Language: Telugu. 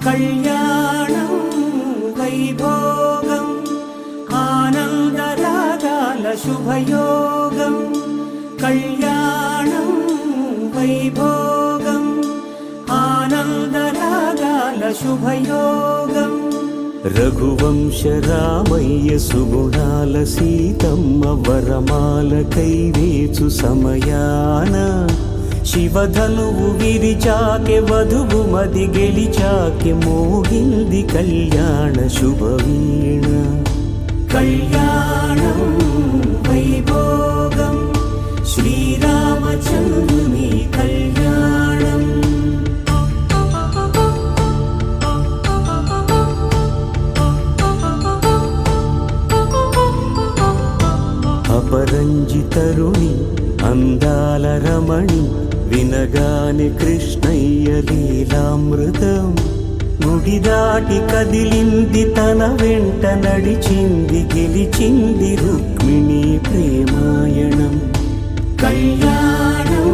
కళ్యాణం వైభోగం ఆనందరాగాల శుభయోగం కళ్యాణం వైభోగం ఆనందరాగాల శుభయోగం రఘువంశ రామయ్య సుగుణాల సీతమ్మ వరమాల కైవేచు సమయాన శివధనువు విరిచాకె వధువు మది గెలిచాకె మోగింది కళ్యాణ శుభవీణ కళ్యాణం వైభోగం శ్రీరామచంద్రుని కళ్యాణం అపరంజి తరుణి అందాల రమణి వినగాని కృష్ణయ్య లీలామృతం గుడి దాటి కదిలింది తన వెంట నడిచింది గెలిచింది రుక్మిణి ప్రేమాయణం కళ్యాణం